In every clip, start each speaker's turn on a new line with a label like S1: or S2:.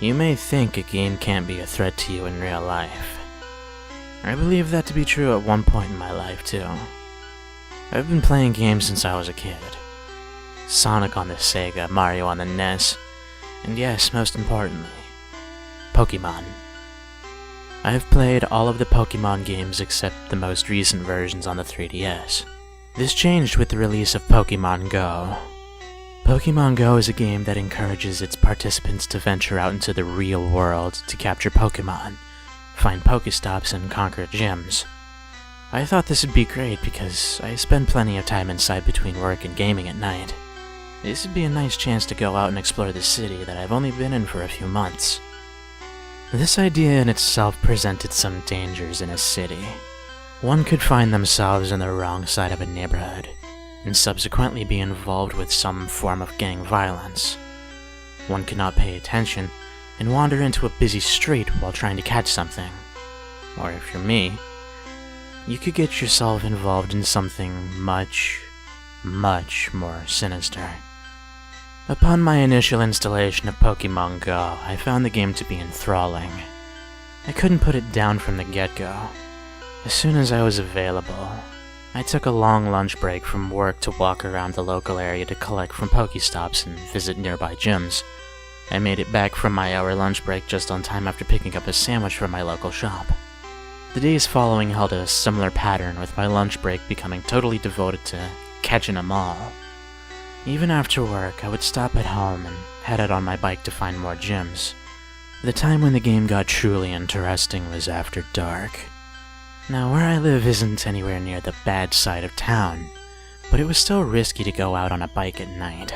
S1: You may think a game can't be a threat to you in real life. I believe that to be true at one point in my life, too. I've been playing games since I was a kid. Sonic on the Sega, Mario on the NES, and yes, most importantly, Pokemon. I have played all of the Pokemon games except the most recent versions on the 3DS. This changed with the release of Pokemon Go. Pokemon Go is a game that encourages its participants to venture out into the real world to capture Pokemon, find Pokestops, and conquer gyms. I thought this would be great because I spend plenty of time inside between work and gaming at night. This would be a nice chance to go out and explore the city that I've only been in for a few months. This idea in itself presented some dangers in a city. One could find themselves on the wrong side of a neighborhood, and subsequently be involved with some form of gang violence. One could not pay attention and wander into a busy street while trying to catch something. Or if you're me, you could get yourself involved in something much, much more sinister. Upon my initial installation of Pokemon Go, I found the game to be enthralling. I couldn't put it down from the get-go. As soon as I was available, I took a long lunch break from work to walk around the local area to collect from Pokestops and visit nearby gyms. I made it back from my hour lunch break just on time after picking up a sandwich from my local shop. The days following held a similar pattern, with my lunch break becoming totally devoted to catching 'em all. Even after work, I would stop at home and head out on my bike to find more gyms. The time when the game got truly interesting was after dark. Now, where I live isn't anywhere near the bad side of town, but it was still risky to go out on a bike at night.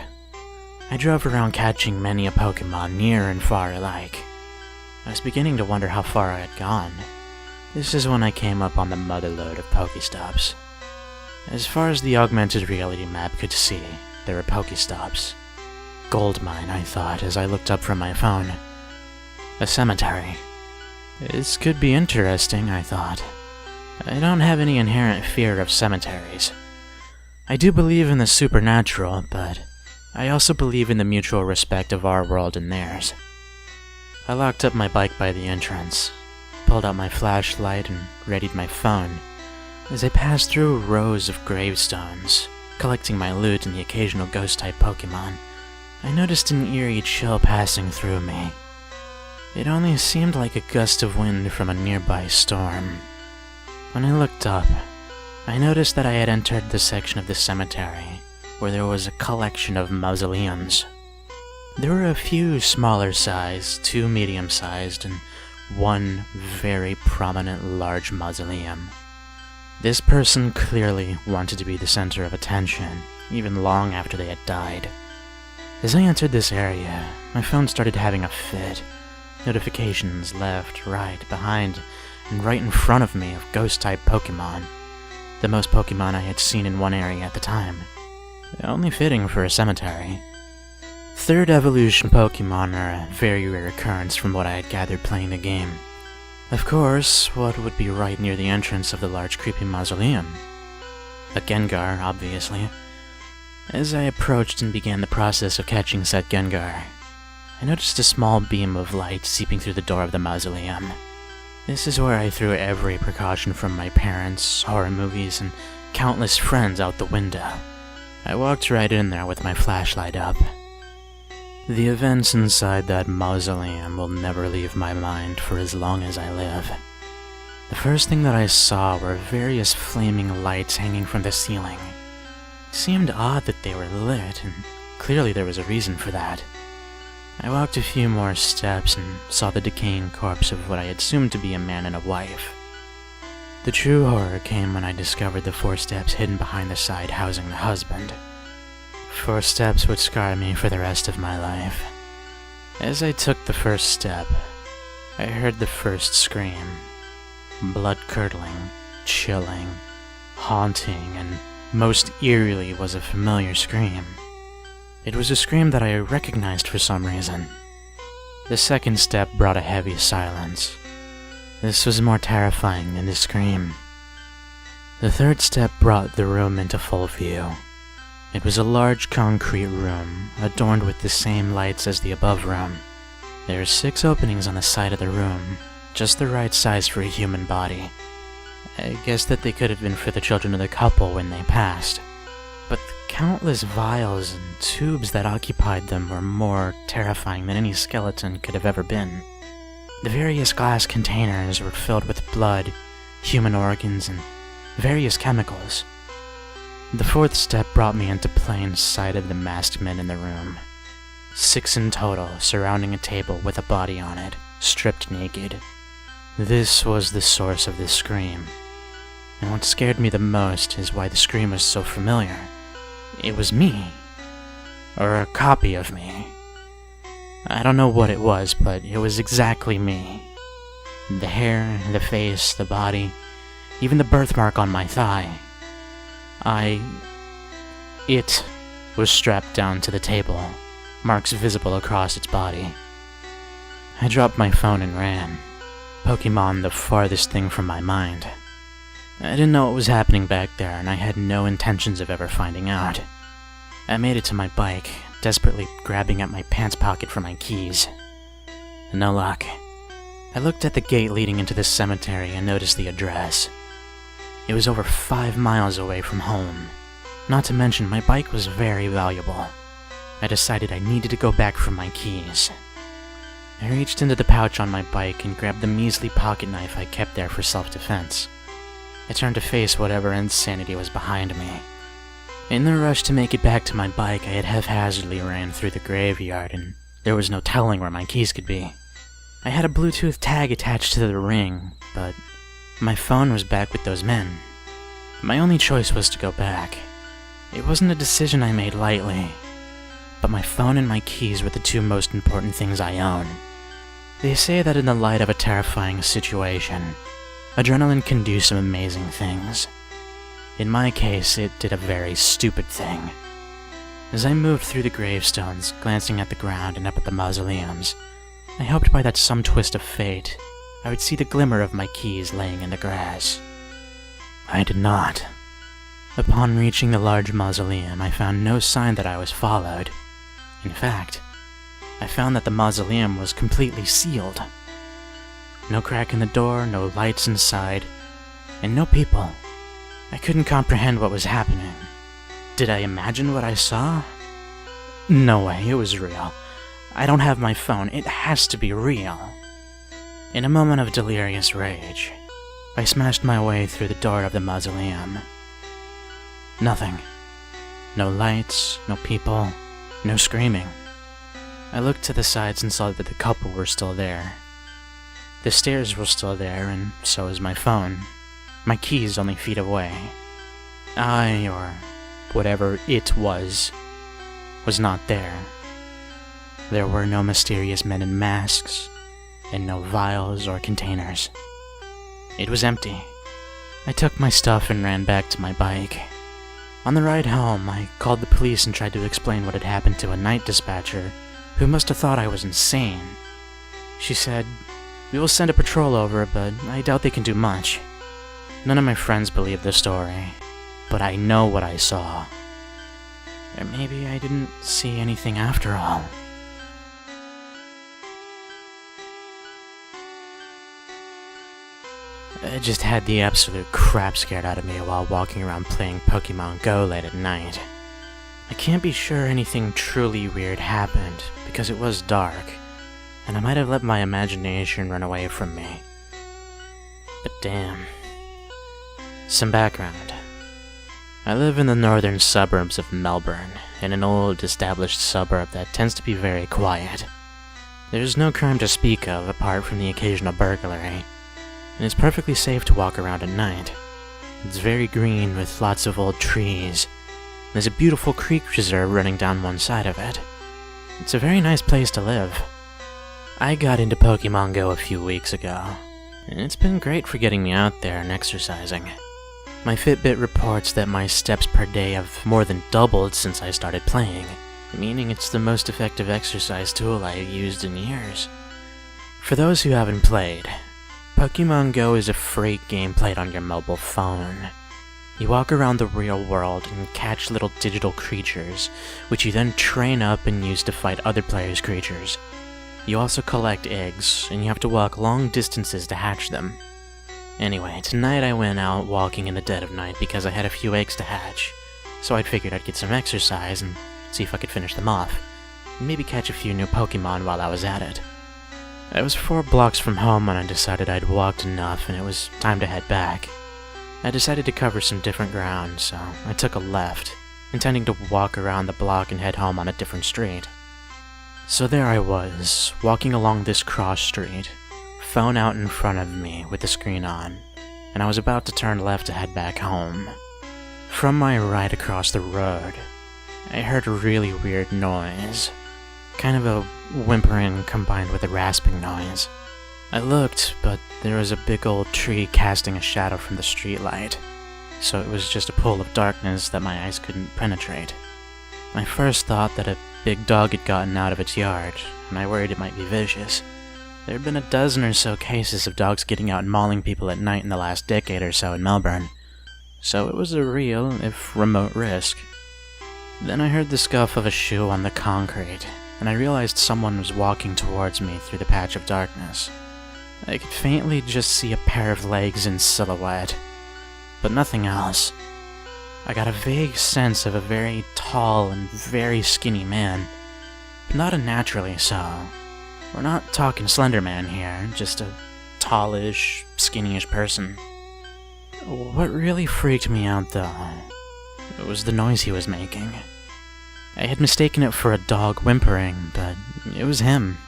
S1: I drove around catching many a Pokemon near and far alike. I was beginning to wonder how far I had gone. This is when I came up on the motherlode of Pokestops. As far as the augmented reality map could see, there were Pokestops. Goldmine, I thought, as I looked up from my phone. A cemetery. This could be interesting, I thought. I don't have any inherent fear of cemeteries. I do believe in the supernatural, but I also believe in the mutual respect of our world and theirs. I locked up my bike by the entrance, pulled out my flashlight, and readied my phone. As I passed through rows of gravestones, collecting my loot and the occasional ghost-type Pokemon, I noticed an eerie chill passing through me. It only seemed like a gust of wind from a nearby storm. When I looked up, I noticed that I had entered the section of the cemetery where there was a collection of mausoleums. There were a few smaller sized, 2 medium-sized, and 1 very prominent large mausoleum. This person clearly wanted to be the center of attention, even long after they had died. As I entered this area, my phone started having a fit. Notifications left, right, behind, and right in front of me of ghost-type Pokemon. The most Pokemon I had seen in one area at the time. Only fitting for a cemetery. 3rd evolution Pokemon are a very rare occurrence from what I had gathered playing the game. Of course, what would be right near the entrance of the large creepy mausoleum? A Gengar, obviously. As I approached and began the process of catching said Gengar, I noticed a small beam of light seeping through the door of the mausoleum. This is where I threw every precaution from my parents, horror movies, and countless friends out the window. I walked right in there with my flashlight up. The events inside that mausoleum will never leave my mind for as long as I live. The first thing that I saw were various flaming lights hanging from the ceiling. It seemed odd that they were lit, and clearly there was a reason for that. I walked a few more steps and saw the decaying corpse of what I had assumed to be a man and a wife. The true horror came when I discovered the 4 steps hidden behind the side housing the husband. 4 steps would scar me for the rest of my life. As I took the first step, I heard the first scream. Blood-curdling, chilling, haunting, and most eerily was a familiar scream. It was a scream that I recognized for some reason. The second step brought a heavy silence. This was more terrifying than the scream. The third step brought the room into full view. It was a large concrete room, adorned with the same lights as the above room. There are 6 openings on the side of the room, just the right size for a human body. I guess that they could have been for the children of the couple when they passed. But the countless vials and tubes that occupied them were more terrifying than any skeleton could have ever been. The various glass containers were filled with blood, human organs, and various chemicals. The 4th step brought me into plain sight of the masked men in the room. 6 in total, surrounding a table with a body on it, stripped naked. This was the source of the scream. And what scared me the most is why the scream was so familiar. It was me. Or a copy of me. I don't know what it was, but it was exactly me. The hair, the face, the body, even the birthmark on my thigh. It was strapped down to the table, marks visible across its body. I dropped my phone and ran. Pokemon the farthest thing from my mind. I didn't know what was happening back there, and I had no intentions of ever finding out. I made it to my bike, desperately grabbing at my pants pocket for my keys. No luck. I looked at the gate leading into the cemetery and noticed the address. It was over 5 miles away from home. Not to mention, my bike was very valuable. I decided I needed to go back for my keys. I reached into the pouch on my bike and grabbed the measly pocket knife I kept there for self-defense. I turned to face whatever insanity was behind me. In the rush to make it back to my bike, I had haphazardly ran through the graveyard, and there was no telling where my keys could be. I had a Bluetooth tag attached to the ring, but my phone was back with those men. My only choice was to go back. It wasn't a decision I made lightly, but my phone and my keys were the 2 most important things I own. They say that in the light of a terrifying situation, adrenaline can do some amazing things. In my case, it did a very stupid thing. As I moved through the gravestones, glancing at the ground and up at the mausoleums, I hoped by that some twist of fate, I would see the glimmer of my keys laying in the grass. I did not. Upon reaching the large mausoleum, I found no sign that I was followed. In fact, I found that the mausoleum was completely sealed. No crack in the door, no lights inside, and no people. I couldn't comprehend what was happening. Did I imagine what I saw? No way, it was real. I don't have my phone, it has to be real. In a moment of delirious rage, I smashed my way through the door of the mausoleum. Nothing. No lights, no people, no screaming. I looked to the sides and saw that the couple were still there. The stairs were still there, and so was my phone. My keys only feet away. I, or whatever it was not there. There were no mysterious men in masks, and no vials or containers. It was empty. I took my stuff and ran back to my bike. On the ride home, I called the police and tried to explain what had happened to a night dispatcher who must have thought I was insane. She said, "We will send a patrol over, but I doubt they can do much." None of my friends believed the story, but I know what I saw. Or maybe I didn't see anything after all. I just had the absolute crap scared out of me while walking around playing Pokemon Go late at night. I can't be sure anything truly weird happened, because it was dark, and I might have let my imagination run away from me. But damn. Some background. I live in the northern suburbs of Melbourne, in an old, established suburb that tends to be very quiet. There's no crime to speak of apart from the occasional burglary, and it's perfectly safe to walk around at night. It's very green with lots of old trees. There's a beautiful creek reserve running down one side of it. It's a very nice place to live. I got into Pokemon Go a few weeks ago, and it's been great for getting me out there and exercising. My Fitbit reports that my steps per day have more than doubled since I started playing, meaning it's the most effective exercise tool I've used in years. For those who haven't played, Pokemon Go is a free game played on your mobile phone. You walk around the real world and catch little digital creatures, which you then train up and use to fight other players' creatures. You also collect eggs, and you have to walk long distances to hatch them. Anyway, tonight I went out walking in the dead of night because I had a few eggs to hatch, so I figured I'd get some exercise and see if I could finish them off, and maybe catch a few new Pokemon while I was at it. I was 4 blocks from home when I decided I'd walked enough and it was time to head back. I decided to cover some different ground, so I took a left, intending to walk around the block and head home on a different street. So there I was, walking along this cross street, phone out in front of me with the screen on, and I was about to turn left to head back home. From my right across the road, I heard a really weird noise, kind of a whimpering combined with a rasping noise. I looked, but there was a big old tree casting a shadow from the streetlight, so it was just a pool of darkness that my eyes couldn't penetrate. I first thought that a big dog had gotten out of its yard, and I worried it might be vicious. There had been a dozen or so cases of dogs getting out and mauling people at night in the last decade or so in Melbourne, so it was a real, if remote, risk. Then I heard the scuff of a shoe on the concrete, and I realized someone was walking towards me through the patch of darkness. I could faintly just see a pair of legs in silhouette, but nothing else. I got a vague sense of a very tall and very skinny man, but not unnaturally so. We're not talking Slender Man here, just a tallish, skinny-ish person. What really freaked me out, though, was the noise he was making. I had mistaken it for a dog whimpering, but it was him.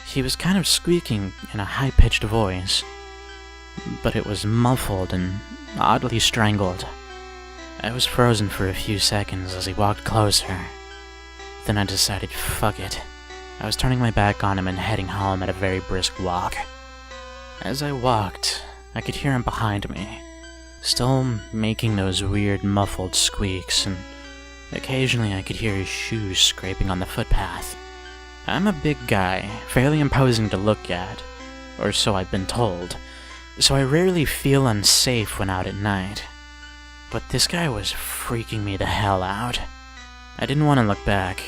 S1: He was kind of squeaking in a high-pitched voice, but it was muffled and oddly strangled. I was frozen for a few seconds as he walked closer. Then I decided, fuck it. I was turning my back on him and heading home at a very brisk walk. As I walked, I could hear him behind me, still making those weird muffled squeaks, and occasionally I could hear his shoes scraping on the footpath. I'm a big guy, fairly imposing to look at, or so I've been told, so I rarely feel unsafe when out at night. But this guy was freaking me the hell out. I didn't want to look back,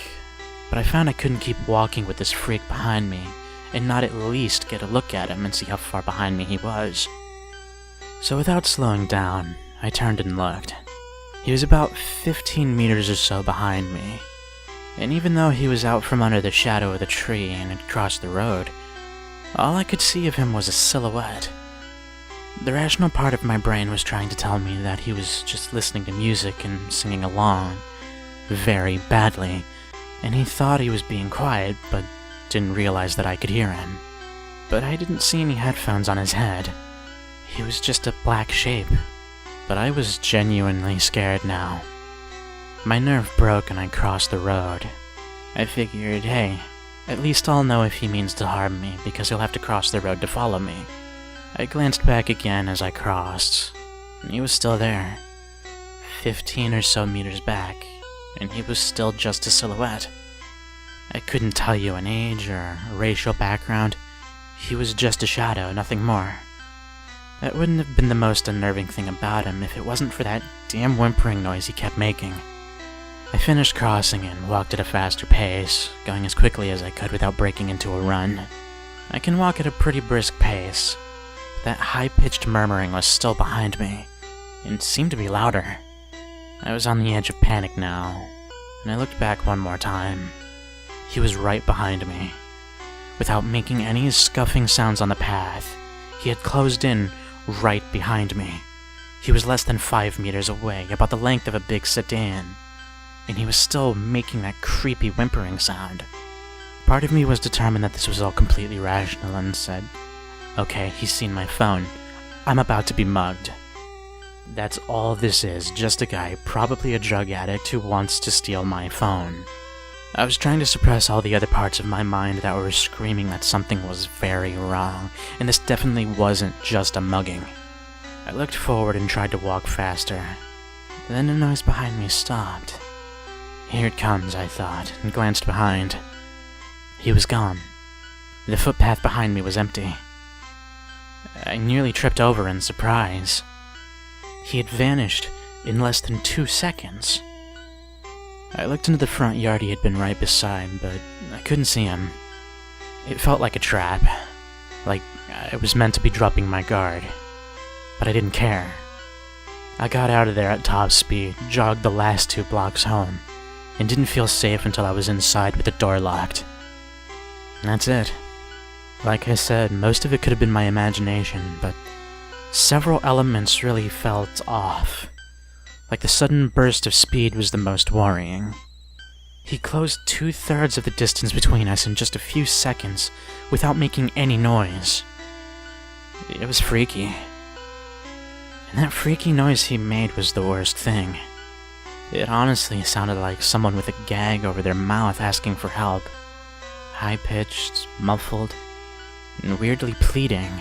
S1: but I found I couldn't keep walking with this freak behind me and not at least get a look at him and see how far behind me he was. So without slowing down, I turned and looked. He was about 15 meters or so behind me, and even though he was out from under the shadow of the tree and had crossed the road, all I could see of him was a silhouette. The rational part of my brain was trying to tell me that he was just listening to music and singing along, very badly, and he thought he was being quiet, but didn't realize that I could hear him. But I didn't see any headphones on his head. He was just a black shape, but I was genuinely scared now. My nerve broke and I crossed the road. I figured, hey, at least I'll know if he means to harm me because he'll have to cross the road to follow me. I glanced back again as I crossed, and he was still there, 15 or so meters back, and he was still just a silhouette. I couldn't tell you an age or a racial background. He was just a shadow, nothing more. That wouldn't have been the most unnerving thing about him if it wasn't for that damn whimpering noise he kept making. I finished crossing and walked at a faster pace, going as quickly as I could without breaking into a run. I can walk at a pretty brisk pace. That high-pitched murmuring was still behind me, and seemed to be louder. I was on the edge of panic now, and I looked back one more time. He was right behind me. Without making any scuffing sounds on the path, he had closed in right behind me. He was less than 5 meters away, about the length of a big sedan, and he was still making that creepy whimpering sound. Part of me was determined that this was all completely rational and said, okay, he's seen my phone. I'm about to be mugged. That's all this is, just a guy, probably a drug addict, who wants to steal my phone. I was trying to suppress all the other parts of my mind that were screaming that something was very wrong, and this definitely wasn't just a mugging. I looked forward and tried to walk faster. Then the noise behind me stopped. Here it comes, I thought, and glanced behind. He was gone. The footpath behind me was empty. I nearly tripped over in surprise. He had vanished in less than 2 seconds. I looked into the front yard he had been right beside, but I couldn't see him. It felt like a trap, like I was meant to be dropping my guard, but I didn't care. I got out of there at top speed, jogged the last 2 blocks home, and didn't feel safe until I was inside with the door locked. And that's it. Like I said, most of it could have been my imagination, but several elements really felt off. Like the sudden burst of speed was the most worrying. He closed 2/3 of the distance between us in just a few seconds, without making any noise. It was freaky. And that freaky noise he made was the worst thing. It honestly sounded like someone with a gag over their mouth asking for help. High-pitched, muffled, and weirdly pleading.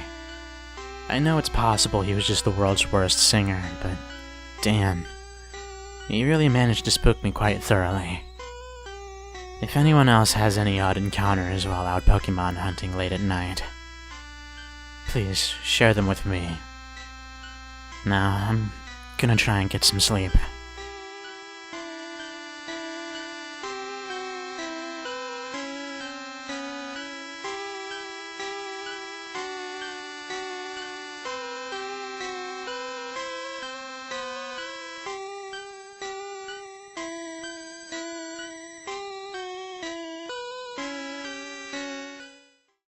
S1: I know it's possible he was just the world's worst singer, but damn, he really managed to spook me quite thoroughly. If anyone else has any odd encounters while out Pokemon hunting late at night, please share them with me. Now, I'm gonna try and get some sleep.